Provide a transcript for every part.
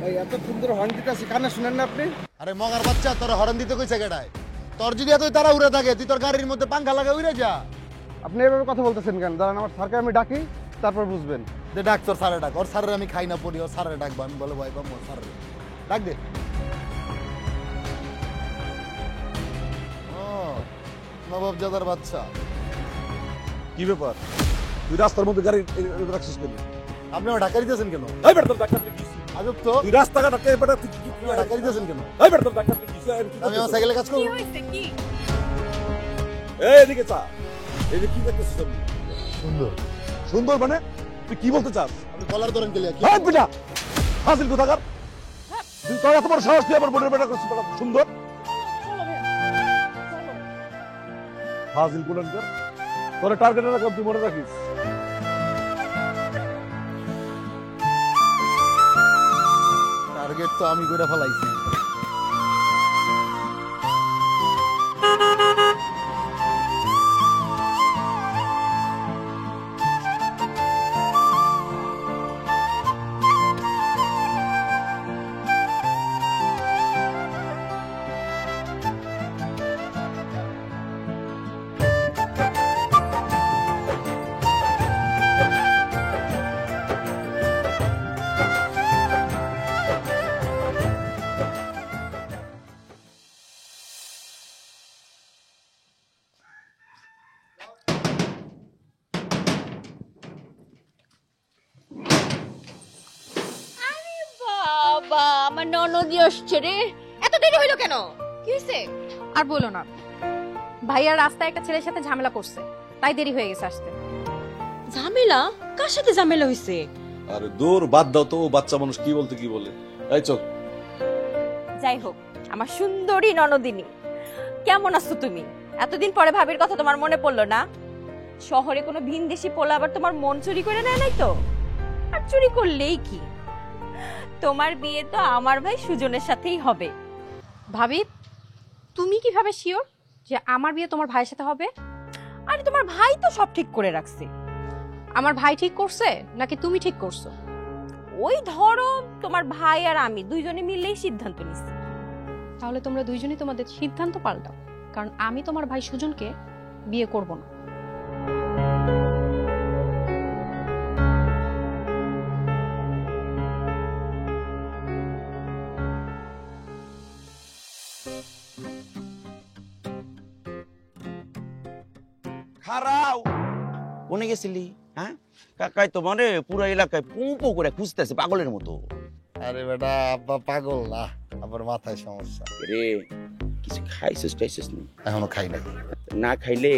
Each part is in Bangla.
ভাই এত সুন্দর হর্ন দিতেছি, কানে শুনেন না আপনি? আরে মগার বাচ্চা, তোর হর্ন দিতে কইছে কেডায়? তোর যদি এতই তারা উড়ে থাকে, তুই তোর গাড়ির মধ্যে পাঙ্খা লাগা উড়ে যা। আপনি এভাবে কথা বলতেছেন কেন? দাঁড়ান, আমার স্যারকে আমি ডাকি, তারপর বুঝবেন। দে ডাক, তোর স্যারে ডাক। ওর স্যারের আমি খাই না পড়ি, ওর স্যারে ডাকবো। আমি বলে ভয় পাবো স্যারের। ডাক দে। ও নবাবজাদার বাচ্চা। কি ব্যাপার? তুই রাস্তার মধ্যে গাড়ি রাখছিস কেন? আপনি আমার ঢাকা দিতেছেন কেন? এই বেটা, তোর ডাক্তার কি? আজব তো। তুই রাস্তাঘাট আটকে বেটা, তুই ঢাকা দিতেছেন কেন? এই বেটা, তোর ডাক্তার কি? আমি আমার সাইকেলে কাজ করবো। এই এদিকে চা। এই যে কি দেখতেছিস আপনি? সুন্দর। সুন্দর মানে তুই কি বলতে চাস? আপনি কলার ধরেন গেলে কি? এই বেটা, হাসিল কোথাকার? তুই তোর এত বড় সাহস, তুই আবার বোনের বেটা করছিস বেটা সুন্দর? হাসিল কোলাঙ্কার, তোর টার্গেটে রাখলাম, তুই মনে রাখিস। টার্গেট তো আমি কইরা ফেলাইছি। বাবা, আমার ননদি আসছে রে। এত দেরি হইলো কেন? কি হয়েছে? আর বলো না, ভাইয়া রাস্তায় একটা ছেলের সাথে ঝামেলা করছে, তাই দেরি হয়ে গেছে আসতে। ঝামেলা? কার সাথে ঝামেলা হইছে? আরে দূর, বাদ দাও তো, বাচ্চা মানুষ কি বলতে কি বলে। এই চল। যাই হোক, আমার সুন্দরী ননদিনী, কেমন আছো তুমি? এতদিন পরে ভাবির কথা তোমার মনে পড়লো না? শহরে কোনো ভিনদেশি পোলা আবার তোমার মন চুরি করে নেয় নাই তো? আর চুরি করলেই কি, তোমার বিয়ে তো আমার ভাই সুজনের সাথেই হবে। ভাবি, তুমি কিভাবে শিওর যে আমার বিয়ে তোমার ভাইয়ের সাথে হবে? আরে তোমার ভাই তো সব ঠিক করে রাখছে। আমার ভাই ঠিক করছে নাকি তুমি ঠিক করছো? ওই ধরো, তোমার ভাই আর আমি দুইজনে মিলেই সিদ্ধান্ত নিছি। তাহলে তোমরা দুইজনই তোমাদের সিদ্ধান্ত পাল্টাও, কারণ আমি তোমার ভাই সুজনকে বিয়ে করব না। খারাও কোনে গেছিলি? হ্যাঁ, কাকাই তো মানে পুরো এলাকায় পু পু করে খুঁজতেছে পাগলের মতো। আরে বেটা, আব্বা পাগল না, আবার মাথায় সমস্যা। রে কিছু খাইছিস টাইছিস নি? এখনো খাই নাই। না খাইলে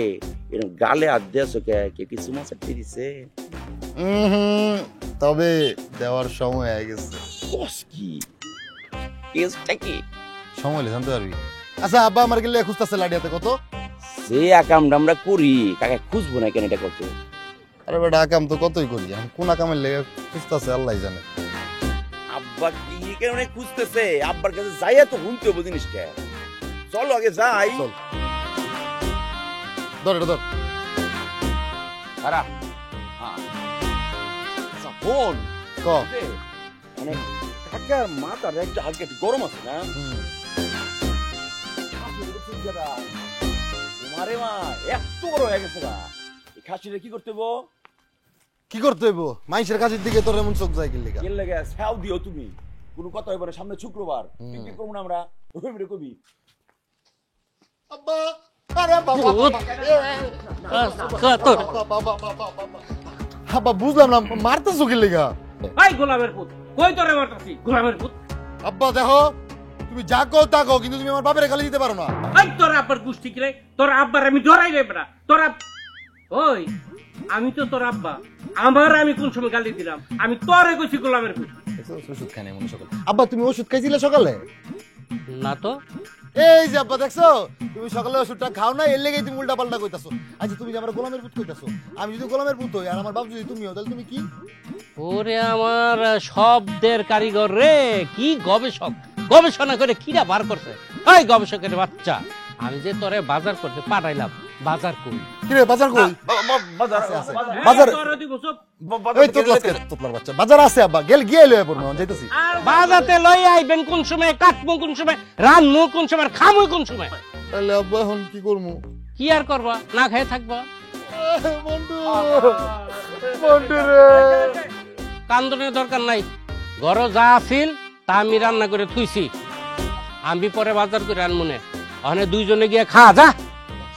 এরকম গালে হাত দিয়েছো কে কিছু মাছাটি দিছে? তবে দেওয়ার সময় হয়ে গেছে। কস কি টেস্টটা কি? সময় হলে জানতে পারবি। আচ্ছা, আব্বা আমার গেলে খুঁজতেছে লাডিয়াতে কত? সে আকামটা আমরা করি, কাকা খুঁজবো না কেন এটা করতে? আরে বেটা, আকাম তো কতই করি, এখন কোন আকামের লেগে খুঁজতেছে আল্লাহ জানে। আব্বা কি কেন খুঁজতেছে? আব্বার কাছে যাইয়া তো শুনতে হবো জিনিসটা। চলো আগে যাই। চল, ধর এটা ধর। খারা হ্যাঁ, আচ্ছা ফোন ক। মানে কাকার মাথার একটা হালকা একটু গরম আছে না? তোমারে মা এত বড় হয়ে গেছে না, এই খাসিটা কি করতে হবো? কি করতে হইব? মাইশের কাজের দিকে তোর এমন চোখ যায় কি লেগা? এর লেগে ছাও দিও তুমি। কোনো কথা হইব না, সামনে শুক্রবার পিকনিক করবো না আমরা, ওই কবি। আব্বা, আরে বাবা, আব্বা বুঝলাম না, মারতেছো কি লেগা? এই গোলামের পুত, কই তোরে মারতাছি? গোলামের পুত, আব্বা দেখো, তুমি যা কো তা কো, কিন্তু তুমি আমার বাপের গালি দিতে পারো না। এই তোর আব্বার গুষ্টি কি রে? তোর আব্বার আমি ডরাই রে বেটা। ওই আমি তো তোর আব্বা, আমার আমি কোন সময় গালি দিলাম? আমি তোরে কইছি গোলামের পুত। ওষুধ খাই নাই মনে সকালে। আব্বা তুমি ওষুধ খাইছিলে সকালে? না তো। এই যে আব্বা দেখছো, তুমি সকালে ওষুধটা খাও না, এর লেগেই তুমি উল্টা পাল্টা কইতাছো। আচ্ছা তুমি যে আমার গোলামের পুত কইতাছো, আমি যদি গোলামের পুত হই আর আমার বাপ যদি তুমি হও, তাহলে তুমি কি? ওরে আমার শব্দের কারিগর রে, কি গবেষক, গবেষণা করে কিরা বার করছে। এই গবেষকের বাচ্চা, আমি যে তোরে বাজার করতে পাঠাইলাম, বাজার কই? কি রে বাজার কই? বাজার বাজার তোরে দিব সব। এই তোতলার বাচ্চা বাজার আছে আব্বা গিয়ে লয়ে পড়বো যাইতেছি। বাজাতে লই আইবেন কোন সময়, কাটবো কোন সময়, রানমু কোন সময়, খামু কোন সময়? তাহলে আব্বা এখন কি করবো? কি আর করবা, না খেয়ে থাকবা? বন্ধু বন্ধু রে কান্দনের দরকার নাই, ঘর যা আছিল তা আমি রান্না করে থুইছি, আমি পরে বাজার করে আনমুনে। ওখানে দুইজনে গিয়ে খা যা।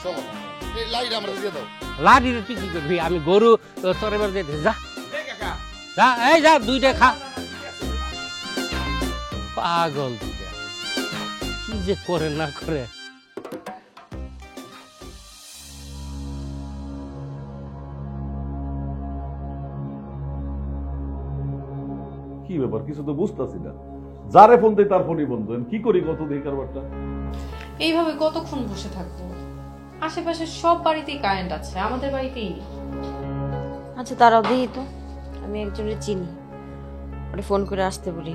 চলো এই লাইট আমরা দিয়ে দাও। লাড়ির তুই কি করবি? আমি গরু তোর এবার দিয়ে যা যা, এই যা দুইটা খা। পাগল দুইটা, কি যে করে না করে। কি ব্যাপার কিছু তো বুঝতেছি না, যারে ফোন দেয় তার ফোনই বন্ধ, কি করি কত দিই কারবারটা। এইভাবে কতক্ষণ বসে থাকবো? আশেপাশে সব বাড়িতেই কারেন্ট আছে, আমাদের বাড়িতেই নেই। আচ্ছা দাঁড়াও দেখি তো, আমি একজনের চিনি, ওরে ফোন করে আসতে বলি।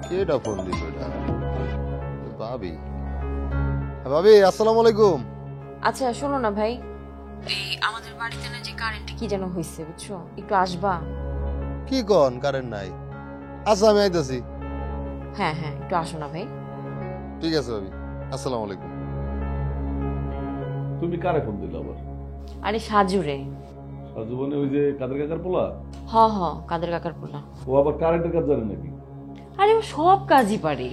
কেডা ফোন দিল এটা? ভাবি। ভাবি আসসালামু আলাইকুম। আচ্ছা শোনো না ভাই, এই আমাদের বাড়িতে না যে কারেন্ট কি যেন হয়েছে বুঝছো, একটু আসবা? কি কোন কারেন্ট নাই? আচ্ছা আমি আইতাছি। হ্যাঁ হ্যাঁ একটু আসো না ভাই। ঠিক আছে ভাবি, আসসালামু আলাইকুম। তুমি কারে ফোন দিলে আবার? আরে সাজুরে। সাজু মানে ওই যে কাদের কাকার পোলা? হ হ কাদের কাকার পোলা। ও আবার কারেন্টের কাজ জানে নাকি? আরে ও সব কাজই পারে।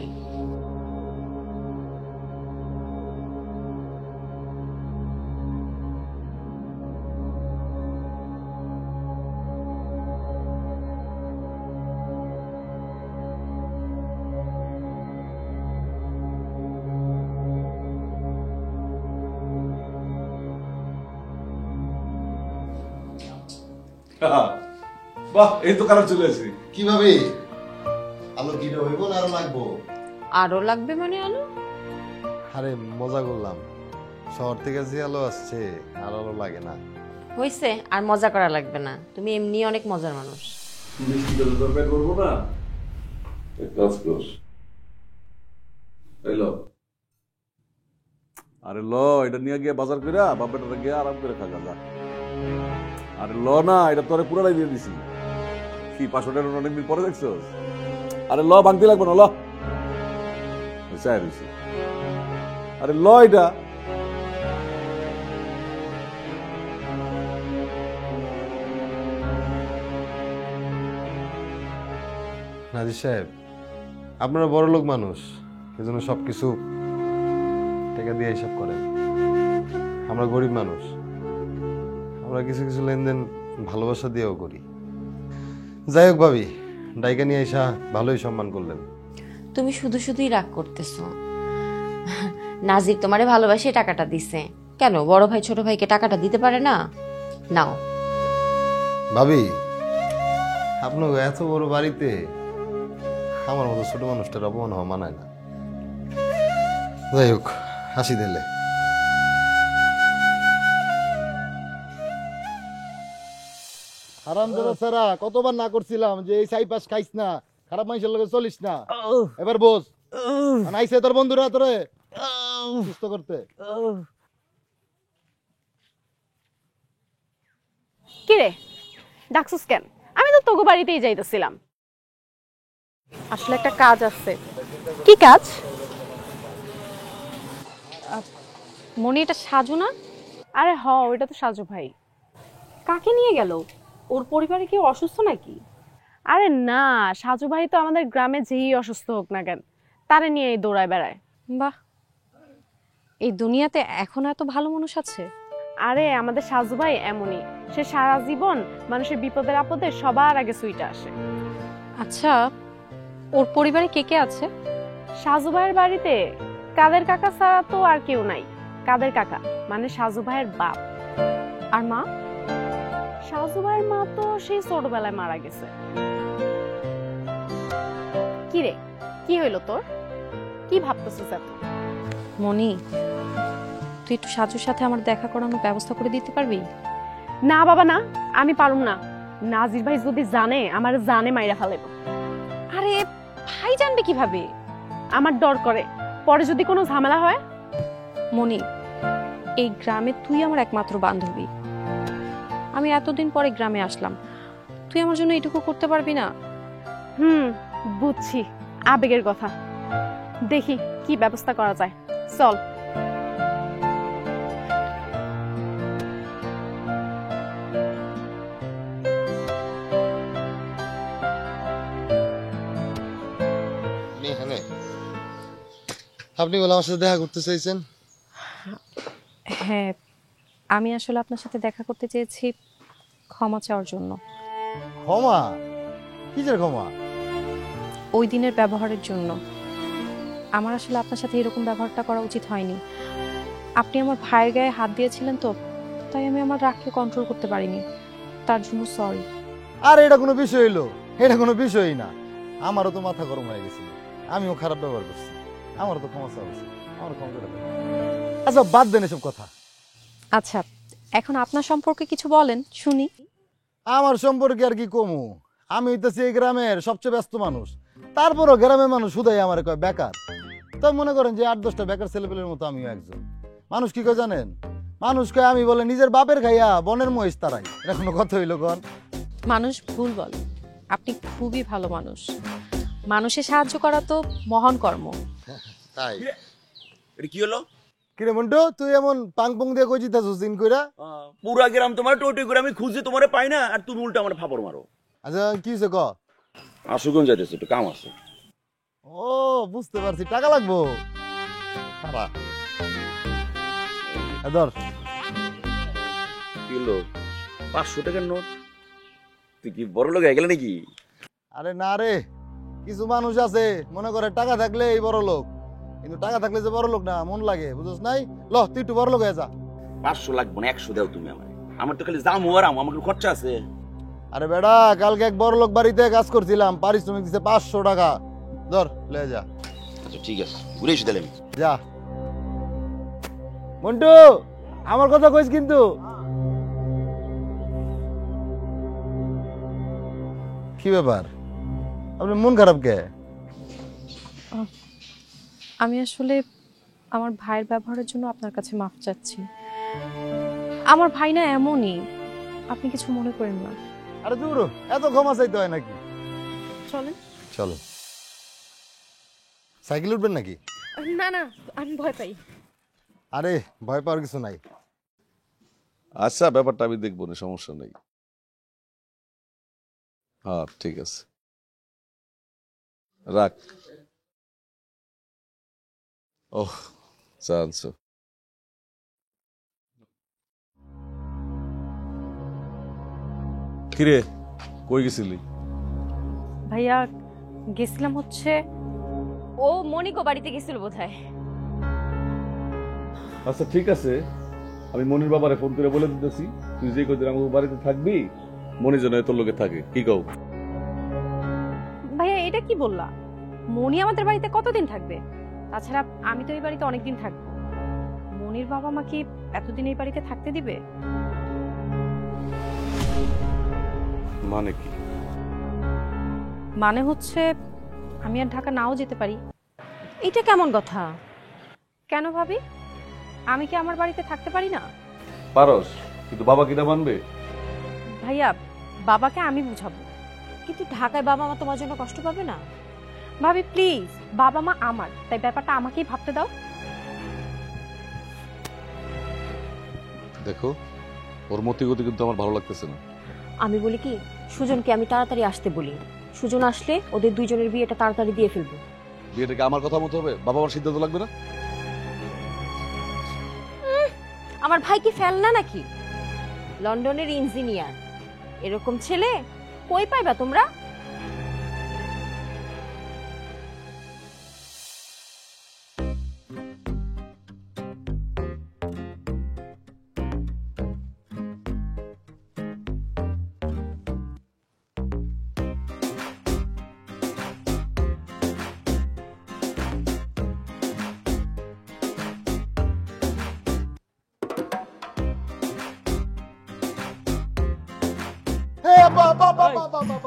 বাহ, এই তো কারেন্ট চলে আসে। কি ভাবি আলো কি হইব না আরো লাগবো? আরো লাগবে মানে আলো? আরে মজা করলাম, শহর থেকে যে আলো আসছে আর আলো লাগে না। হইছে, আর মজা করা লাগবে না, তুমি এমনি অনেক মজার মানুষ। মিষ্টি করে দরকার করবো না, এক কাজ কর, এই ল। আরে ল, এটা নিয়ে গিয়ে বাজার করে বাপেটা গিয়ে আরাম করে খাগা যা। আরে ল না, এটা তোরে পুরাটাই দিয়ে দিছি। কি 500 টাকা অনেকদিন পরে দেখছো? আরে ল, ভাঙতে লাগবে না, ল চাই রয়েছি। আরে ল এটা। নাজির সাহেব, আপনারা বড় লোক মানুষ, এজন্য সবকিছু টাকা দিয়ে হিসাব করেন। আমরা গরিব মানুষ, আমরা কিছু কিছু লেনদেন ভালোবাসা দিয়েও করি। যাই হোক ভাবি, ডাইকা নিয়ে এসা ভালোই সম্মান করলেন। তুমি শুধু শুধুই রাগ করতেছো। নাজির তোমারে ভালোবাসে টাকাটা দিছে, কেন বড় ভাই ছোট ভাইকে টাকাটা দিতে পারে না? নাও। ভাবি আপনার এত বড় বাড়িতে আমার মতো ছোট মানুষটার অপমান হওয়া মানায় না। যাই হোক, হাসি দিলে। হারামজাদা ছাড়া কতবার না করছিলাম যে এই সাই পাশ খাইস না, খারাপ মানুষের লগে চলিস না। এবার বোঝ, আইছে তোর বন্ধুরা তোরে সুস্থ করতে। কিরে ডাকছিস কেন? আমি তো তোগো বাড়িতেই যাইতেছিলাম। আসলে একটা কাজ আছে। কি কাজ? মনি, এটা সাজু না? আরে হ, ওইটা তো সাজু ভাই। কাকে নিয়ে গেল? ওর পরিবারে কেউ অসুস্থ নাকি? আরে না, সাজু ভাই তো আমাদের গ্রামে যেই অসুস্থ হোক না কেন তারে নিয়ে দৌড়ায় বেড়ায়। বাহ, এই দুনিয়াতে এখন এত ভালো মানুষ আছে। আরে আমাদের সাজু ভাই এমনই, সে সারা জীবন মানুষের বিপদের আপদে সবার আগে সুইটা আসে। আচ্ছা, ওর পরিবারে কে কে আছে? সাজু ভাইয়ের বাড়িতে কাদের কাকা ছাড়া তো আর কেউ নাই। কাদের কাকা মানে সাজু ভাইয়ের বাপ। আর মা? সাজু ভাইয়ের মা তো সেই ছোটবেলায় মারা গেছে। কি রে, কি হইলো তোর? কি ভাবতেছিস এত? মনি, তুই একটু সাজুর সাথে আমার দেখা করানোর ব্যবস্থা করে দিতে পারবি? না বাবা না, আমি পারুম না। নাজির ভাই যদি জানে, আমার জানে মাইরা ফেলেব। আরে ভাই জানবে কিভাবে? আমার ডর করে, পরে যদি কোনো ঝামেলা হয়। মনি, এই গ্রামে তুই আমার একমাত্র বান্ধবী। আমি এতদিন পরে গ্রামে আসলাম, তুই আমার জন্য এটুকু করতে পারবি না? বুঝছি আবেগের কথা। দেখি কি ব্যবস্থা করা যায়, চল। আপনি বলে আমার সাথে দেখা করতে চাইছেন? হ্যাঁ, আমি আসলে আপনার সাথে দেখা করতে চেয়েছি ক্ষমা চাওয়ার জন্য। ক্ষমা? কিসের ক্ষমা? ওই দিনের ব্যবহারের জন্য। আমার আসলে আপনার সাথে এরকম ব্যবহারটা করা উচিত হয়নি। আপনি আমার ভাইয়ের গায়ে হাত দিয়েছিলেন তো, তাই আমি আমার রাগকে কন্ট্রোল করতে পারিনি, তার জন্য সরি। আর এটা কোনো বিষয় হইলো? এটা কোনো বিষয়ই না। আমারও তো মাথা গরম হয়ে গেছিল, আমিও খারাপ ব্যবহার করছি, আমারও তো ক্ষমা চাওয়া উচিত, আমার ক্ষমা করে দেন। আচ্ছা বাদ দেন এসব কথা। আচ্ছা, এখন আপনার সম্পর্কে কিছু বলেন শুনি। আমার সম্পর্কে আর কি কমু? আমি হইতেছি এই গ্রামের সবচেয়ে ব্যস্ত মানুষ, তারপরও গ্রামের মানুষ শুধাই আমার কয় বেকার। তাই মনে করেন যে 8-10টা বেকার ছেলেপেলের মতো আমিও একজন। মানুষ কি কয় জানেন? মানুষ কয় আমি বলে নিজের বাপের খাইয়া বনের মহিষ তারাই। এটা কোনো কথা হইলো কন? মানুষ ভুল বলে, আপনি খুবই ভালো মানুষ। মানুষের সাহায্য করা তো মহান কর্ম। তাই এটা কি হলো? কিরে মন্টু, তুই এমন পাং পং দিয়ে কই জিতাছস দিন কইরা? পুরা গ্রাম তোমার টোটি করে আমি খুঁজে তোমারে পাই না, আর তুমি উল্টা আমার ফাপড় মারো। আচ্ছা কি হইছে ক? আশুগঞ্জ যাইতেছে, একটু কাম আছে। ও বুঝতে পারছি, টাকা লাগবো। খারাপ ধর। কি হলো? 500 টাকার নোট? তুই কি বড় লোক হয়ে গেলে নাকি? আরে না রে, কিছু মানুষ আছে মনে করে টাকা থাকলে এই বড় লোক, কিন্তু টাকা থাকলে যে বড় লোক না, মন লাগে, বুঝছ নাই? ল তুই একটু বড় লোক হয়ে যা। 500 লাগবে না, 100 দাও তুমি আমারে। আমার তো খালি জামু আর আমার খরচা আছে। আরে বেড়া, কালকে এক বড় লোক বাড়িতে কাজ করছিলাম, পারিশ্রমিক দিছে 500 টাকা। ধর লয়ে যা। আচ্ছা ঠিক আছে, ঘুরে এসে দিলাম। যা। মন্টু আমার কথা কইস কিন্তু। কি ব্যাপার, আপনার মন খারাপ কে? আমি আসলে আমার ভাইয়ের ব্যবহারের জন্য আপনার কাছে মাফ চাচ্ছি। আমার ভাই না এমনই, আপনি কিছু মনে করেন না। আরে দূর, এত ক্ষমা চাইতে হয় নাকি? চলেন। চলো। সাইকেল উঠবেন নাকি? না না, আমি ভয় পাই। আরে ভয় পাওয়ার কিছু নাই। আচ্ছা ব্যাপারটা আমি দেখবো না, সমস্যা নেই। হ্যাঁ ঠিক আছে, রাখ। ওহ চান্স। কিরে কই গেছিলি? ভাইয়া গেছিলাম হচ্ছে, ও মনিকো বাড়িতে গেছিল বোধহয়। আচ্ছা ঠিক আছে, আমি মনির বাবারে ফোন করে বলে দিতেছি তুই যে কদিন আমার বাড়িতে থাকবি, মনি যেন তোর লোকে থাকে। কি কও? ভাইয়া এটা কি বললা? মনি আমাদের বাড়িতে কতদিন থাকবে? তাছাড়া আমি তো এই বাড়িতে অনেকদিন থাকবো। মনির বাবা মা কি এতদিন এই বাড়িতে থাকতে দিবে? মানে কি? মানে হচ্ছে আমি আর ঢাকা নাও যেতে পারি। এটা কেমন কথা? কেন ভাবি, আমি কি আমার বাড়িতে থাকতে পারি না? পারস, কিন্তু বাবা কিনা মানবে? ভাইয়া বাবাকে আমি বুঝাবো। কিন্তু ঢাকায় বাবা মা তোমার জন্য কষ্ট পাবে না? ভাবি প্লিজ, বাবা মা আমার, তাই ব্যাপারটা আমাকেই ভাবতে দাও। দেখো ওর মতি গতি কিন্তু আমার ভালো লাগতেছে না। আমি বলি কি, সুজনকে আমি তাড়াতাড়ি আসতে বলি। সুজন আসলে ওদের দুইজনের বিয়েটা তাড়াতাড়ি দিয়ে ফেলবো। বিয়েটাকে আমার কথা মতো হবে? বাবা আমার সিদ্ধান্ত লাগবে না? আমার ভাই কি ফেলনা নাকি? লন্ডনের ইঞ্জিনিয়ার, এরকম ছেলে কই পাইবা তোমরা?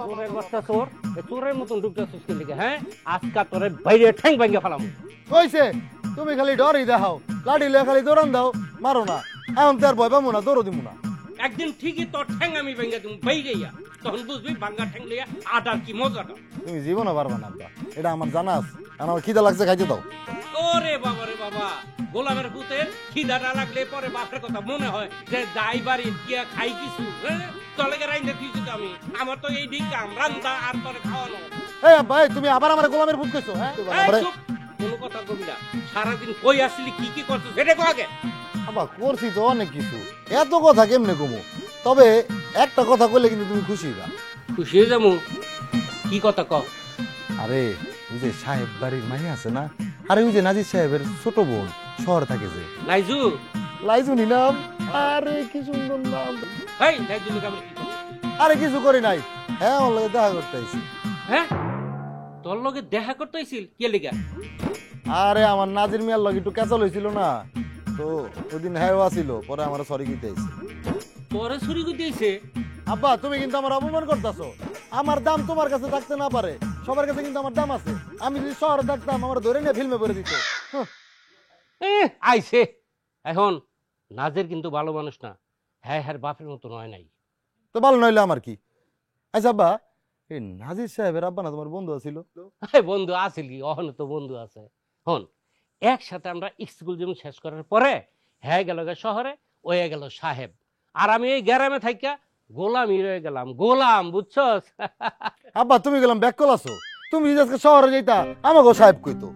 চোরের বাচ্চা চোর, চোরের মতন ঢুকতেছিস কি লিগে? হ্যাঁ, আজকা তোরে বাইরে ঠ্যাং ভাঙিয়ে ফেলাম। কইছে তুমি খালি ডরই দেখাও, লাঠি লয়ে খালি দৌড়ান দাও, মারো না। এখন তো আর ভয় পাবো না, দৌড়ো দিব না। একদিন ঠিকই তোর ঠ্যাং আমি ভেঙে তুমি বাইরেইয়া, তখন বুঝবি ভাঙ্গা ঠ্যাং লইয়া আটার কি মজাটা। তুমি জীবনে পারবে না আব্বা, এটা আমার জানা আছে। আমার খিদা লাগছে, খাইতে দাও। ওরে বাবা রে বাবা, গোলামের পুতের খিদাটা লাগলে পরে বাপের কথা মনে হয় যে যাই বাড়ি গিয়া খাই কিছু। তলেকে রাইন্দে দিয়েছি তো আমি, আমার তো এই দিক কাম রান্দা আর পরে খাওয়ানো। এই আব্বা, এই তুমি আবার আমার গোলামের ভূত কইছো? হ্যাঁ এই চুপ, কোনো কথা কবি না। সারাদিন কই আসলি, কি করছো সেটা কো আগে। আব্বা করছি তো অনেক কিছু, এত কথা কেমনে কমু? তবে একটা কথা কইলে কিন্তু তুমি খুশি হইবা। খুশি হয়ে যাবো, কি কথা ক? আরে ওই যে সাহেব বাড়ির মাইয়া আছে না, আরে ওই যে নাজির সাহেবের ছোট বোন শহরে থাকে যে, লাইজু। লাইজুনি নাম। আরে কি সুন্দর নাম। এই লাইজু লোক আমি কি করব? আরে কিছু করি নাই, হ্যাঁ ওর লগে দেখা করতে আইছি। হ্যাঁ, তোর লগে দেখা করতে আইছিল কে লিগা? আরে আমার নাজির মিয়ার লগে একটু ক্যাচাল হইছিল না, তো ওইদিন হ্যাঁ আসিল, পরে আমার সরি কইতে আইছি। তোরে ছুরি কই দিয়েছে? আব্বা তুমি কিন্তু আমার অপমান করতেছো। আমার দাম তোমার কাছে থাকতে না পারে, সবার কাছে কিন্তু আমার দাম আছে। আমি যদি শহরে থাকতাম আমার ধরে নিয়ে ফিল্মে করে দিত। আইছে এখন। নাজের কিন্তু ভালো মানুষ না, হ্যাঁ হ্যাঁ বাপের মতো নয় নাই। তো ভালো নইলে আমার কি? আচ্ছা আব্বা, এই নাজির সাহেবের আব্বা না তোমার বন্ধু ছিল? বন্ধু আছিল কি, অহন তো বন্ধু আছে। হন, একসাথে আমরা স্কুল যেমন শেষ করার পরে হ্যাঁ গেল শহরে, ওয়ে গেল সাহেব, আর আমি এই গ্রামে থাইকা গোলামি রয়ে গেলাম। গোলাম, বুঝছস? আব্বা তুমি গেলাম ব্যাক কল আছো, তুমি যদি আজকে শহরে যাইতা আমাকেও সাহেব কইতো।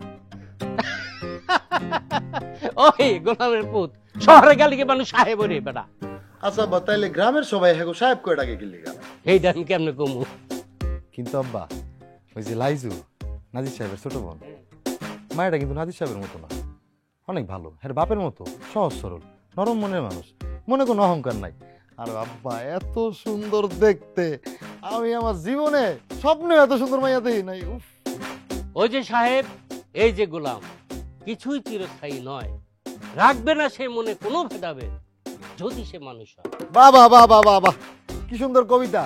ওই গোলামের পুত, শহরে গেলে কি মানুষ সাহেব রে বেটা। আচ্ছা আব্বা, তাইলে গ্রামের সবাই হ্যাঁ সাহেব কয় ডাকে গেলি? এইটা আমি কেমনে কমু? কিন্তু আব্বা ওই যে লাইজু, নাজির সাহেবের ছোট বোন, মায়েরা কিন্তু নাজির সাহেবের মতো না, অনেক ভালো। হ্যাঁ বাপের মতো সহজ সরল নরম মনের মানুষ, মনে কোনো অহংকার নাই। আর আব্বা এত সুন্দর দেখতে, আমি আমার জীবনে স্বপ্নে এত সুন্দর মাইয়া দেখি নাই। উফ। ওই যে সাহেব, এই যে গোলাম, কিছুই চিরস্থায়ী নয়। রাখবে না সে মনে কোনো ভেদাভেদ, যদি সে মানুষ হয়। বাবা বাবা বাবা, কি সুন্দর কবিতা।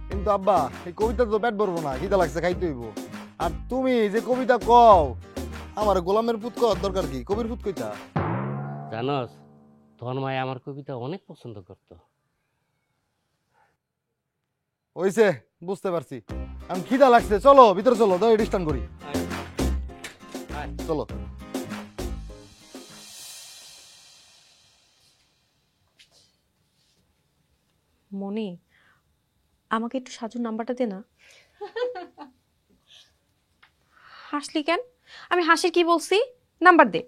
কিন্তু আব্বা এই কবিতা তো পেট ভরবো না, খিদা লাগছে, খাইতে হইব। আর তুমি যে কবিতা কও, আমার গোলামের পুত কর দরকার কি? কবির পুত কইতা। জানস, তোর মায় আমার কবিতা অনেক পছন্দ করতো। ওইছে, বুঝতে পারছি। আমি খিদা লাগছে, চলো ভিতরে চলো, দই ডিস্টার্ন করি। চলো। মনি, আমাকে একটু সাজুর নাম্বারটা দে না। হাসলি কেন? আমি হাসির কি বলছি? নাম্বার দে।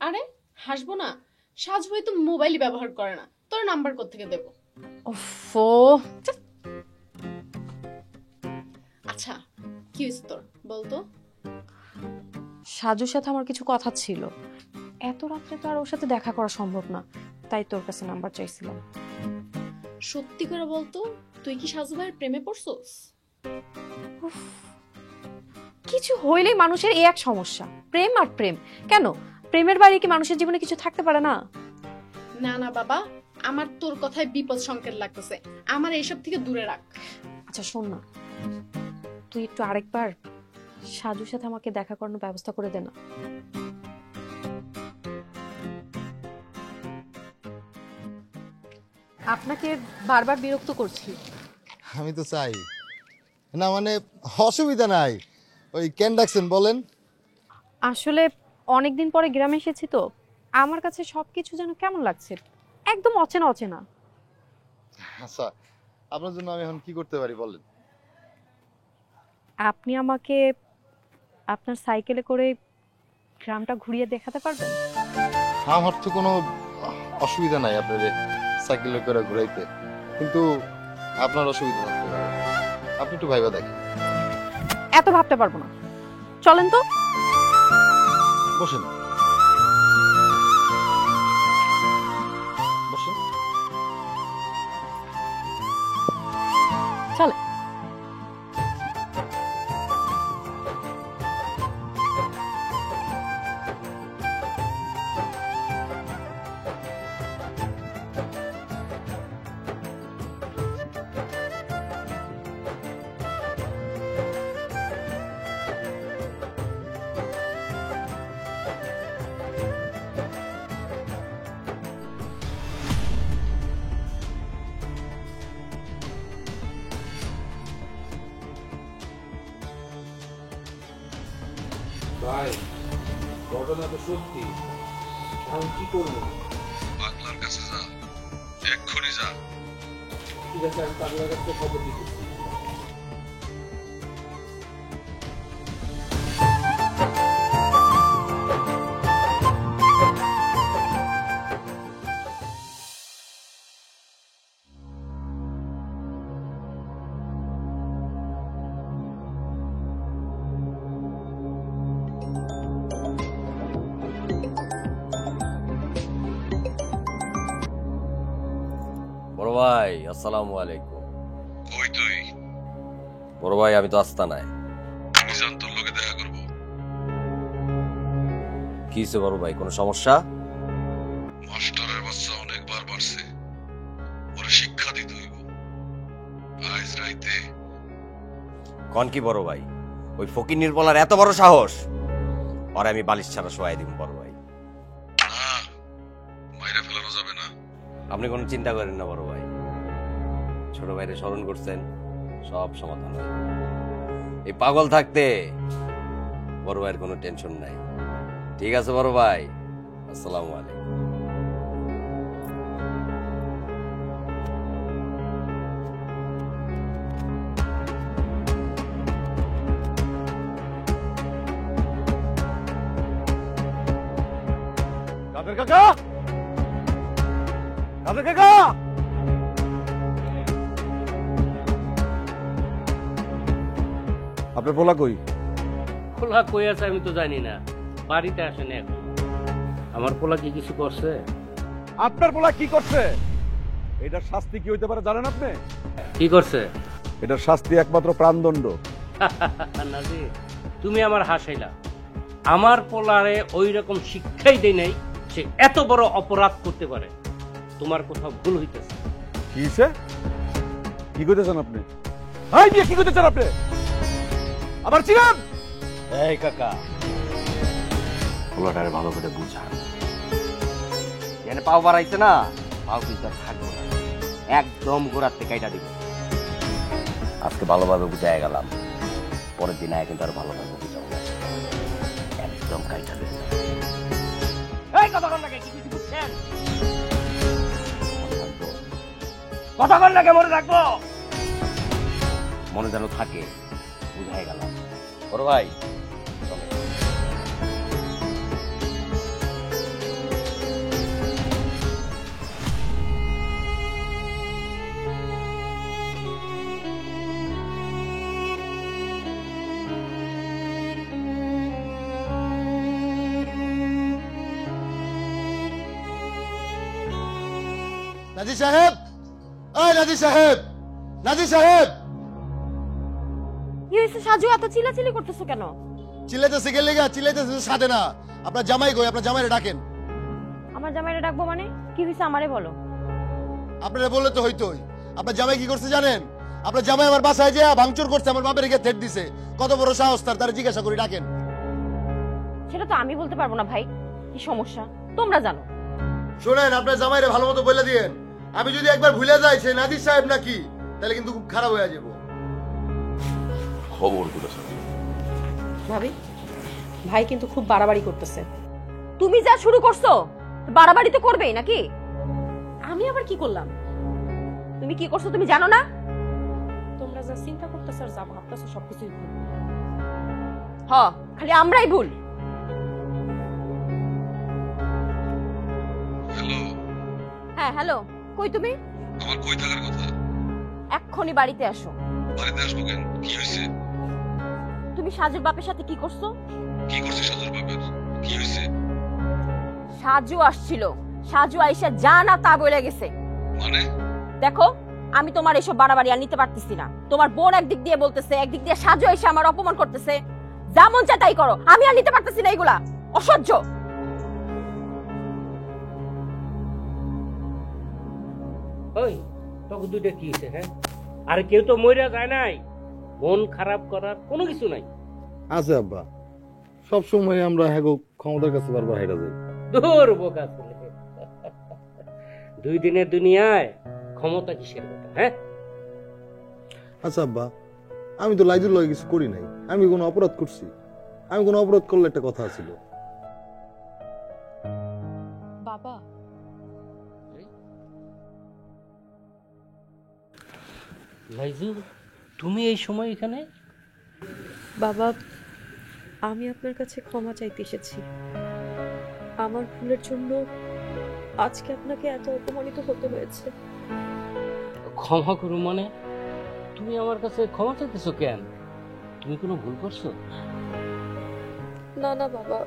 আরে হাসবো না, সাজু ভাই তো মোবাইলই ব্যবহার করে না, তোর নাম্বার কোত্থেকে দেবো? ওফো। আচ্ছা কি হয়েছে তোর, বলতো? সাজুর সাথে আমার কিছু কথা ছিল, এত রাত্রে তো আর ওর সাথে দেখা করা সম্ভব না, তাই তোর কাছে নাম্বার চাইছিলাম। সত্যি করে বলতো, তুই কি সাজু ভাইয়ের প্রেমে পড়ছস? উফ, কিছু হইলেই মানুষের এই এক সমস্যা, প্রেম আর প্রেম। কেন, প্রেমের বাইরে কি মানুষের জীবনে কিছু থাকতে পারে না? না না বাবা, আমার তোর কথায় বিপদ সংকেত লাগতেছে, আমার এইসব থেকে দূরে রাখ। আচ্ছা শোন না, তুই একটু আরেকবার সাজুর সাথে আমাকে দেখা করানোর ব্যবস্থা করে দে না। আপনাকে বারবার বিরক্ত করছি। আমি তো চাই না, মানে অসুবিধা নাই। ওই কেন ডাকছেন বলেন? আসলে অনেকদিন পরে গ্রামে এসেছি তো, আমার কাছে সবকিছু যেন কেমন লাগছে, একদম অচেনা অচেনা। আচ্ছা, আপনার জন্য আমি এখন কি করতে পারি বলেন? আপনি আমাকে আপনার সাইকেলে করে গ্রামটা ঘুরিয়ে দেখাতে পারবেন? আমার তো কোনো অসুবিধা নাই আপনার সাইকেলে করে ঘুরাইতে, কিন্তু আপনার অসুবিধা থাকতে পারে, আপনি একটু ভাইবা দেখেন। এত ভাবতে পারবো না, চলেন তো। বসেন বসেন। চলে। ভাই ঘটনা তো সত্যি, এখন কি করবো? পাগলার কাছে যা, এক্ষুনি যা। ঠিক আছে, আমি পাগলার কাছে খবর দিচ্ছি। বড় ভাই আসসালামু আলাইকুম। কই তুই? বড় ভাই আমি তো আস্তানায়। আমি জান তোর লগে দেখা করব। কি হয়েছে বড় ভাই, কোনো সমস্যা? মাস্টারের বাচ্চা অনেকবার বাড়ছে, ওরে শিক্ষা দিতে হইব। আজ রাইতে কন কি বড় ভাই, ওই ফকির নির্বলার এত বড় সাহস? আর আমি বালিশ ছাড়া শোয়াই দিব বড় ভাই। না, মাইরা ফেলানো যাবে না। আপনি কোনো চিন্তা করেন না বড় ভাই, ছোট ভাইরে স্মরণ করছেন, সব সমাধান হবে। এই পাগল থাকতে বড় ভাইয়ের কোনো টেনশন নাই। ঠিক আছে বড় ভাই, আসসালামু আলাইকুম। কাদের কাকা, কাদের কাকা, আপনার পোলা কই? পোলা কই আছে আমি তো জানি না, বাড়িতে আসেনি এখন। আমার পোলা কি কিছু করছে? আপনার পোলা কি করছে? এটার শাস্তি কি হইতে পারে জানেন আপনি? কি করছে? এটার শাস্তি একমাত্র প্রাণদণ্ড। নাজির, তুমি আমার হাসাইলা। আমার পোলারে ওই রকম শিক্ষাই দেয় নাই সে এত বড় অপরাধ করতে পারে। তোমার কোথাও ভুল হইতেছে। কি হইছে? কি কইতেছেন আপনি? হাই মিয়া, কি কইতেছেন আপনি? আবার চিনেন? এই কাকা, পোলাটারে ভালো করে বুঝা। এখানে পাও বাড়াইছে না, পাও কিন্তু আর থাকবো না, একদম গোড়ার থেকে কাইটা দিব। আজকে ভালোভাবে বুঝাই গেলাম, পরের দিন আয় কিন্তু আর ভালোভাবে বুঝাবো না, একদম কাইটা দেব। এই কথা বল লাগে, কি কিছু বুঝছেন? কথা বল লাগে, মনে রাখবো। মনে যেন থাকে, বুঝাই গেলাম। বড় ভাই চলো। নাজির সাহেব, ওই নাজির সাহেব, নাজির সাহেব। কি হয়েছে সাজু, এত চিল্লাচিল্লি করতেছো কেন? চিল্লাইতেছে গেলে গা, চিল্লাইতেছে সাথে না। আপনার জামাই কই? আপনার জামাইরে ডাকেন। আমার জামাইরে ডাকবো মানে? কি হয়েছে আমারে বলো। আপনারা বললে তো হইতোই। আপনার জামাই কি করছে জানেন? আপনার জামাই আমার বাসায় যে ভাঙচুর করছে, আমার বাপের গিয়ে থেট দিছে। কত বড় সাহস তার, তারা জিজ্ঞাসা করি, ডাকেন। সেটা তো আমি বলতে পারবো না ভাই, কি সমস্যা তোমরা জানো। শোনেন, আপনার জামাইরে ভালো মতো বলে দিয়েন, আমি যদি একবার ভুলে যাই সে নাজির সাহেব নাকি, তাহলে কিন্তু খুব খারাপ হয়ে যাবো। খবর করেছেন ভাবি, ভাই কিন্তু খুব বাড়াবাড়ি করতেছে। তুমি যা শুরু করছো, বাড়াবাড়ি তো করবেই নাকি? আমি আবার কি করলাম? তুমি কি করছো তুমি জানো না? তোমরা যা চিন্তা করতেছো আর যা ভাবতেছো সবকিছুই ভুল। হ, খালি আমরাই ভুল। হ্যালো, হ্যাঁ হ্যালো, কই তুমি? আমার কই থাকার কথা? এক্ষুনি বাড়িতে আসো। বাড়িতে আসবো কেন? কি হয়েছে? তুমি সাজুর বাপের সাথে কি করছো? কি করছে সাজুর বাপের? কি হয়েছে? সাজু আসছিল, সাজু আইসা যা না তা বলে গেছে। মানে? দেখো, আমি তোমার এসব বাড়াবাড়ি আর নিতে পারতেছি না। তোমার বোন একদিক দিয়ে বলতেছে, একদিক দিয়ে সাজু এসে আমার অপমান করতেছে। যা মন চায় তাই করো, আমি আর নিতে পারতেছি না এগুলা, অসহ্য। ওই তখন দুইটা কি হয়েছে? হ্যাঁ, আর কেউ তো মইরা যায় নাই, মন খারাপ করার কোনো কিছু নাই। আছে আব্বা, সব সময় আমরা হ্যাঁ ক্ষমতার কাছে বারবার হেরে যাই। দূর বোকা ছেলে, 2 দিনের দুনিয়ায় ক্ষমতা কিসের কথা? হ্যাঁ, আচ্ছা আব্বা, আমি তো লাইজুর লগে কিছু করি নাই, আমি কোনো অপরাধ করছি? আমি কোনো অপরাধ করলে একটা কথা ছিল। বাবা, লাইজু, তুমি এই সময় এখানে? বাবা, আমি আপনার কাছে ক্ষমা চাইতে এসেছি। আমার ভুলের জন্য আজকে আপনাকে এত অপমানিত হতে হয়েছে। ক্ষমা করো মানে? তুমি আমার কাছে ক্ষমা চাইতেছো কেন? তুমি কোনো ভুল করছো? না না বাবা,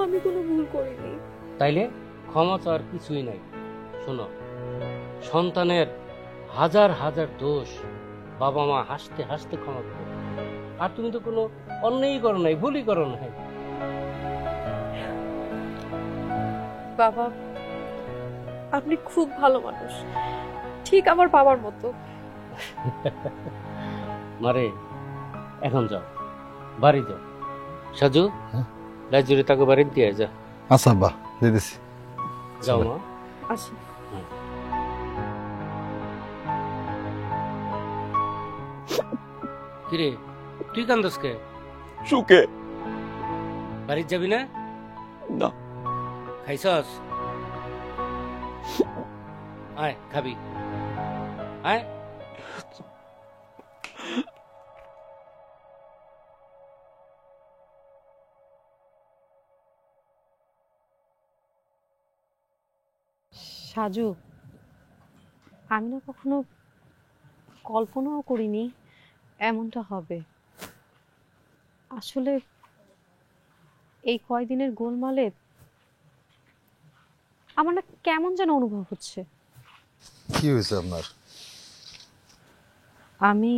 আমি কোনো ভুল করিনি। তাইলে ক্ষমা চাওয়ার কিছুই নাই। শোনো, সন্তানের হাজার হাজার দোষ বাবা মা হাসতে হাসতে ক্ষমা করে। আর তুমি তো কোনো অন্যায়ই করো নাই, ভুলই করো নাই। বাবা, আপনি খুব ভালো মানুষ, ঠিক আমার বাবার মতো। মারে, এখন যাও, বাড়ি যাও। সাজু, লাইজুরে তাকে বাড়ি দিয়ে যা। আচ্ছা আব্বা, দিতেছি। যাও মা। আসি। কিরে, তুই কান্দস কে? সুখে বাড়ি যাবি না? না। খাইছস? আয় খাবি, আয়। সাজু, আমি না কখনো কল্পনাও করিনি এমনটা হবে। আসলে এই কয়দিনের গোলমালে আমার না কেমন যেন অনুভব হচ্ছে। কি হয়েছে আপনার? আমি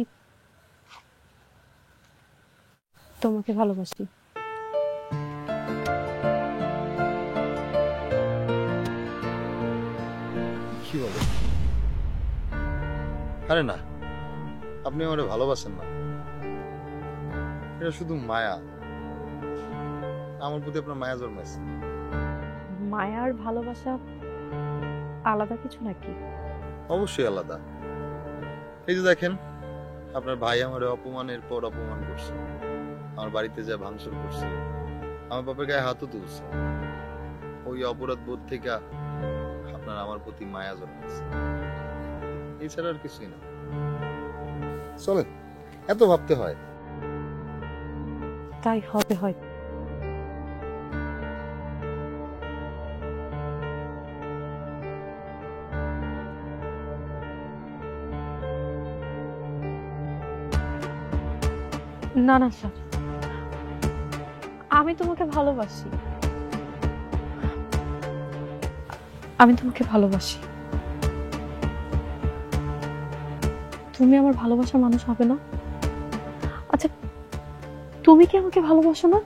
তোমাকে ভালোবাসি। কি বলে? আরে না, আপনি আমারে ভালোবাসেন না, এটা শুধু মায়া। আমার প্রতি আপনার মায়া জন্মাইছে। মায়ার ভালোবাসা আলাদা কিছু নাকি? অবশ্যই আলাদা। এই যে দেখেন, আপনার ভাই আমারে অপমানের পর অপমান করছে, আমার বাড়িতে যা ভাঙচুর করছে, আমার বাপের গায়ে হাতও তুলছে। ওই অপরাধ বোধ থেকে আপনার আমার প্রতি মায়া জন্মাইছে, এছাড়া আর কিছুই না। চলেন, এত ভাবতে হয়? তাই হবে হয়। না না স্যার, আমি তোমাকে ভালোবাসি। আমি তোমাকে ভালোবাসি। তুমি আমার ভালোবাসার মানুষ হবে না? আচ্ছা, তুমি কি আমাকে ভালোবাসো না?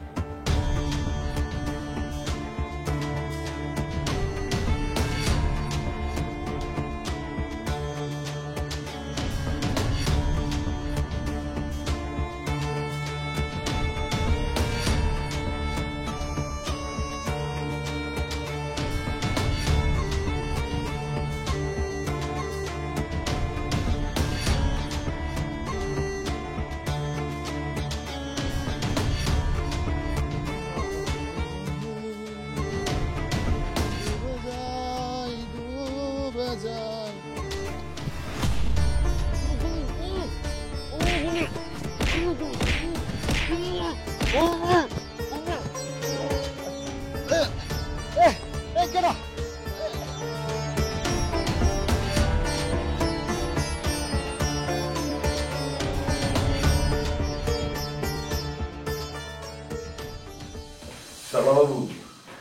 বাবু,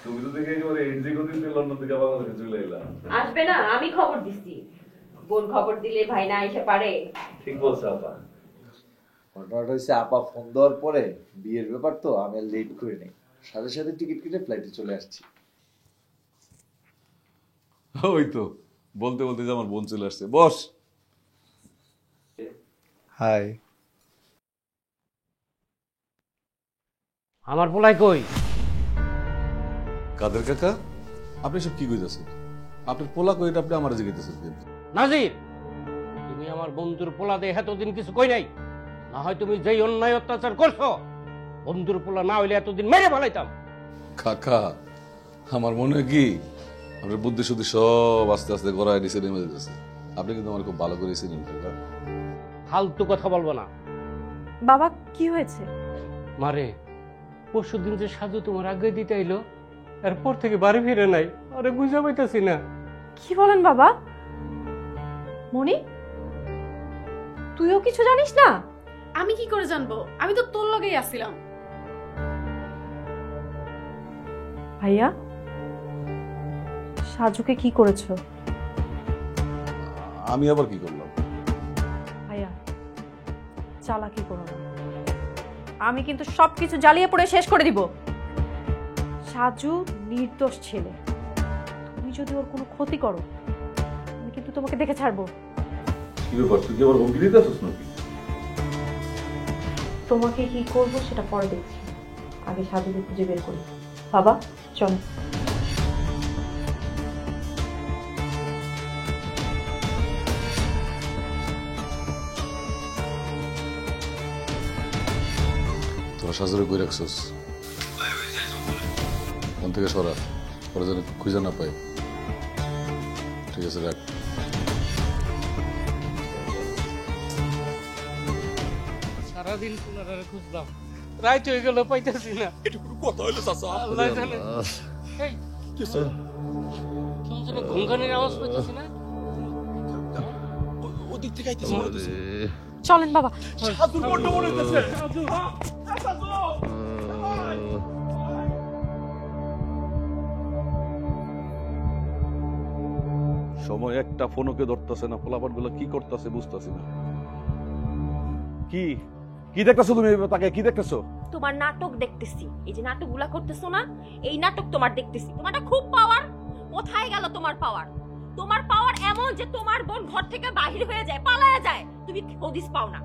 তুমি তো দেখে একেবারে এনজি গতিতে লন্ডন থেকে বাংলাদেশে চলে এলা। আসবে না, আমি খবর দিছি। বোন খবর দিলে ভাই না এসে পারে। ঠিক বলছো আপা। ঘটনাটা হচ্ছে আপা ফোন দেওয়ার পরে বিয়ের ব্যাপার তো আমি লেট করে নেই, সাথে সাথে টিকিট কেটে ফ্লাইটে চলে আসছি। ওই তো বলতে বলতে যে আমার বোন চলে আসছে। বস। হাই। আমার পোলাই কই? কাদের কাকা, আপনি সব কি কইতাছেন? আপনার পোলা কই, এটা আপনি আমার জিজ্ঞাসা করতেছেন? নাজির, তুমি আমার বন্ধুর পোলা দিয়ে এতদিন কিছু কই নাই। না হয় তুমি যেই অন্যায় অত্যাচার করছো, বন্ধুর পোলা না হইলে এতদিন মেরে ফেলাইতাম। কাকা আমার মনে হয় কি আপনার বুদ্ধি শুদ্ধি সব আস্তে আস্তে গড়ায় দিছে নেমে যেতেছে। আপনি কিন্তু আমার খুব ভালো করে চিনেন কাকা। ফালতু কথা বলবো না। বাবা কি হয়েছে? মারে পরশুদিন যে সাজু তোমার আগে দিতে আইলো, এরপর থেকে বাড়ি ফিরে নাই। আরে বুঝা পাইতাছি না। কি বলেন বাবা? মনি, তুইও কিছু জানিস না? আমি কি করে জানবো? আমি তো তোর লগেই আসছিলাম। ভাইয়া, সাজুকে কি করেছো? আমি আবার কি করলাম? ভাইয়া চালাকি করো না, আমি কিন্তু সবকিছু জ্বালিয়ে পড়ে শেষ করে দিব। সাজু নির্দোষ ছেলে, তুমি যদি ওর কোনো ক্ষতি করো আমি কিন্তু তোমাকে দেখে ছাড়বো। কি ব্যাপার, তুই কি আবার হুমকি দিতেছিস নাকি? তোমাকে কি করব সেটা পরে দেখছি, আগে সাজুকে খুঁজে বের করি। বাবা চল। তোরা সাজরে কই রাখছিস? মন থেকে সরা, পরে যেন খুঁজে না পাই। ঠিক আছে রাখ। সারাদিন পুনরায় খুঁজলাম, রাইত হয়ে গেল, পাইতেছি না। এটা কোনো কথা হইলো চাচা? আল্লাহ জানে। এই কিছু কেমন যেন ঘুমঘানির আওয়াজ পাইতেছি না? ওদিক থেকে আইতেছে মনে হইতেছে। চলেন বাবা। সাজুর বড্ড মনে হইতেছে। সাজু সময় একটা ফোনকে ধরতেছে না, পোলাপান গুলো কি করতেছে বুঝতেছি না। কি কি দেখতেছো তুমি? তাকে কি দেখতেছো? তোমার নাটক দেখতেছি। এই যে নাটকগুলা করতেছো না, এই নাটক তোমার দেখতেছি। তোমারটা খুব পাওয়ার। কোথায় গেল তোমার পাওয়ার? তোমার পাওয়ার এমন যে তোমার বোন ঘর থেকে বাহির হয়ে যায়, পালায়া যায়, তুমি হদিস পাও না।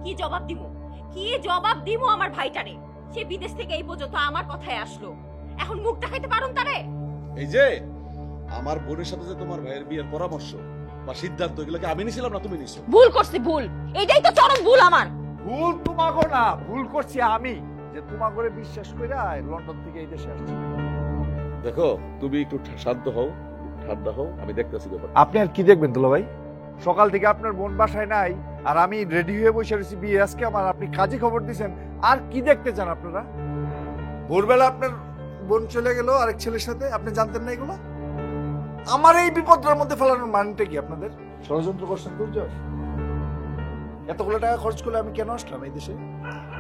কি জবাব দিমু? কি জবাব দিমু আমার ভাইটারে? সে বিদেশ থেকে এই পর্যন্ত আমার কথায় আসলো, এখন মুখ দেখাইতে পারুন তারে? এই যে আমার বোনের সাথে যে তোমার ভাইয়ের বিয়ের পরামর্শ বা সিদ্ধান্ত, এগুলোকে আমি নিছিলাম না তুমি নিছো? ভুল করছি, ভুল। এইটাই তো চরম ভুল আমার। ভুল তোমাকে না, ভুল করছি আমি যে তোমাকে বিশ্বাস করে লন্ডন থেকে এই দেশে আসছি। দেখো তুমি একটু শান্ত হও, ঠান্ডা হও, আমি দেখতেছি ব্যাপার। আপনি আর কি দেখবেন দুলা ভাই? সকাল থেকে আপনার বোন বাসায় নাই, আর আমি রেডি হয়ে বসে রয়েছি বিয়ে আজকে আমার। আপনি কাজে খবর দিয়েছেন, আর কি দেখতে চান আপনারা? ভোরবেলা আপনার বোন চলে গেল আরেক ছেলের সাথে, আপনি জানতেন না এগুলো? আমার এই বিপদের মধ্যে ফেলানোর মানটা কি আপনাদের? ষড়যন্ত্র করছেন বুঝছো? এতগুলো টাকা খরচ করলে আমি কেন আসলাম এই দেশে?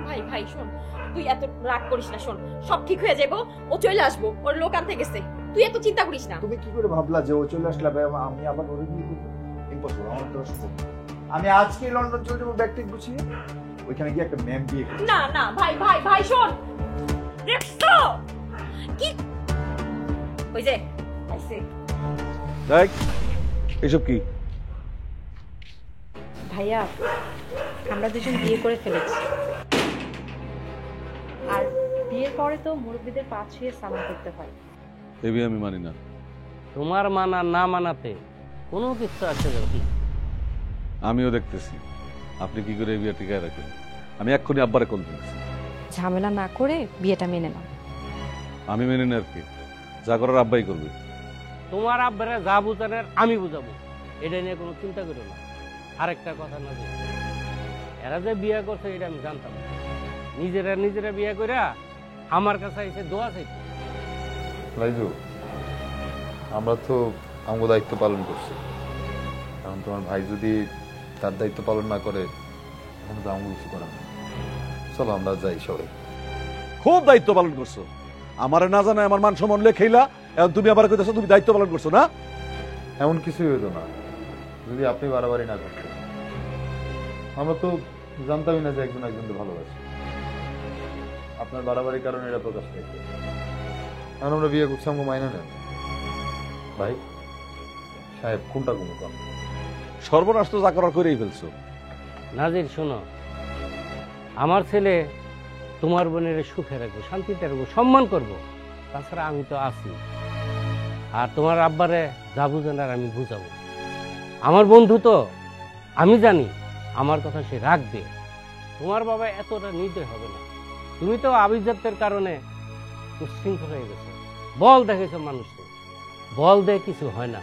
ভাই ভাই শোন, তুই এত রাগ করিস না। শোন, সব ঠিক হয়ে যাবো, ও চলে আসবো, ওর লোক আনতে গেছে। তুই এত চিন্তা করিস না। তুমি কি করে ভাবলা যে ও চলে আসলে আমি আবার ওরে বিয়ে করবো? ইম্পসিবল, আমার তো সম্ভব না। আমি আজকে লন্ডন চলে যাবো, ব্যাগ টেক গুছিয়ে ওইখানে গিয়ে একটা ম্যাম বিয়ে করবো। না না ভাই ভাই ভাই শোন, দেখছো কি? ওই যে আইছে। দেখ এসব কি? ভাইয়া, আমরা দুজন বিয়ে করে ফেলেছি, আর বিয়ের পরে তো মুরব্বীদের পা ছুঁয়ে সালাম করতে হয়। এই বিয়ে আমি মানি না। তোমার মানা না মানাতে কোনো কিছু আছে নাকি? আমিও দেখতেছি আপনি কি করে এই বিয়ে টিকায় রাখেন। আমি এক্ষুনি আব্বারে কল দিচ্ছি। ঝামেলা না করে বিয়েটা মেনে নাও। আমি মেনে নেই আর কি, যা করার আব্বাই করবে। তোমার আব্বারে যা বুঝানোর আমি বুঝাবো, এটা নিয়ে কোনো চিন্তা করো না। আরেকটা কথা না, যে এরা যে বিয়ে করছে এটা আমি জানতাম না। নিজেরা নিজেরা বিয়ে করে আমার কাছে এসে দোয়া চাইছে। রাইজু, আমরা তো আমার দায়িত্ব পালন করছি, কারণ তোমার ভাই যদি তার দায়িত্ব পালন না করে তাহলে তো আমার কিছু করার নেই। চলো আমরা যাই সবাই। খুব দায়িত্ব পালন করছো, আমার না জানায় আমার মান সম্মান খেলা। এখন তুমি আবার কইতেছো তুমি দায়িত্ব পালন করছো না? এমন কিছুই হতো না যদি আপনি বাড়াবাড়ি না করতেন। আমরা তো জানতামই না যে একজন একজনকে ভালোবাসি। আপনার বাড়াবাড়ির কারণে এটা প্রকাশ পেয়েছে। এখন আমরা বিয়ে করছি, আমাকে মাইনে নেন। ভাই সাহেব কোনটা কোনো কাম? সর্বনাশ তো যা করার করেই ফেলছো। নাজির শোনো, আমার ছেলে তোমার বোনের সুখে রাখবো, শান্তিতে রাখবো, সম্মান করবো। তাছাড়া আমি তো আছি, আর তোমার আব্বারে যা বুঝানোর আমি বুঝাবো। আমার বন্ধু তো, আমি জানি আমার কথা সে রাখবে। তোমার বাবা এতটা নির্দয় হবে না। তুমি তো আভিজাত্যের কারণে উচ্ছৃঙ্খল হয়ে গেছো, বল দেখেছো মানুষকে। বল দিয়ে কিছু হয় না,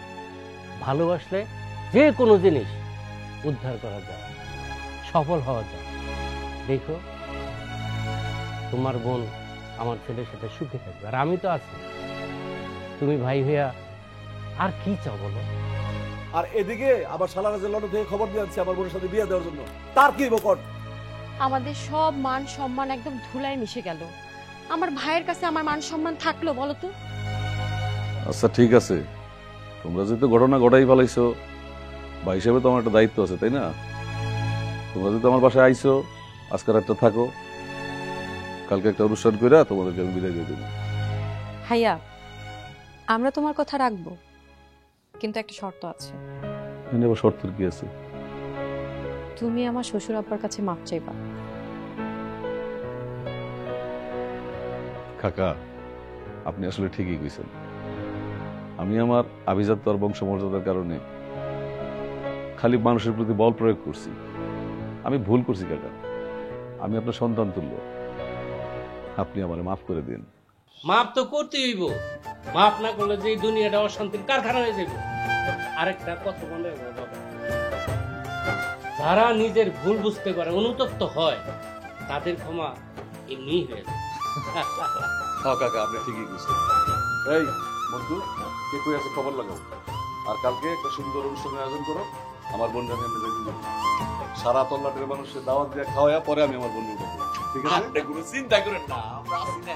ভালোবাসলে যে কোনো জিনিস উদ্ধার করা যায়, সফল হওয়া যায়। দেখো তোমার বোন আমার ছেলের সাথে সুখে থাকবে, আর আমি তো আছি। তুমি ভাই হইয়া আর কি চাও বলো? আর এদিকে আবার শালারা যে লন্ডন থেকে খবর দিয়ে আনছে আমার বোনের সাথে বিয়ে দেওয়ার জন্য, তার কি বকট? আমাদের সব মান সম্মান একদম ধুলায় মিশে গেল। আমার ভাইয়ের কাছে আমার মান সম্মান থাকলো বলো তো? আচ্ছা ঠিক আছে, তোমরা যেহেতু ঘটনা ঘটাই ফেলাইছো, বা হিসেবে তো আমার একটা দায়িত্ব আছে, তাই না? তোমরা যেহেতু আমার বাসায় আইছো, আজকে রাতটা থাকো, কালকে একটা অনুষ্ঠান করে তোমাদেরকে আমি বিদায় দিয়ে দেবো। ভাইয়া, আমরা তোমার কথা রাখবো, কিন্তু একটা শর্ত আছে। এখানে আবার শর্তের কি আছে? তুমি আমার শ্বশুর আব্বার কাছে মাপ চাইবা। কাকা, আপনি আসলে ঠিকই কইছেন। আমি আমার আভিজাত্য আর বংশমর্যাদার কারণে খালি মানুষের প্রতি বল প্রয়োগ করছি। আমি ভুল করছি কাকা, আমি আপনার সন্তান তুল্য, আপনি আমারে মাফ করে দিন। মাপ তো করতে হইব, মাপ না করলে যে এই দুনিয়াটা অশান্তির কারখানা হয়ে যাবে। আরেকটা কথা মনে রাখবো বাবা, যারা নিজের ভুল বুঝতে পারে, অনুতপ্ত হয়, তাদের ক্ষমা এমনি হয়ে যায়। হ্যাঁ কাকা, আপনি ঠিকই কইছেন। এই বন্ধু, কে কই আছে খবর লাগাও, আর কালকে একটা সুন্দর অনুষ্ঠানের আয়োজন করো। আমার বোন জানি আমি দেখি সারা তল্লাটের মানুষের দাওয়াত দিয়ে খাওয়া, পরে আমি আমার বন্ধু ঠিক আছে? কোনো চিন্তা করেন না, আমরা আছি না।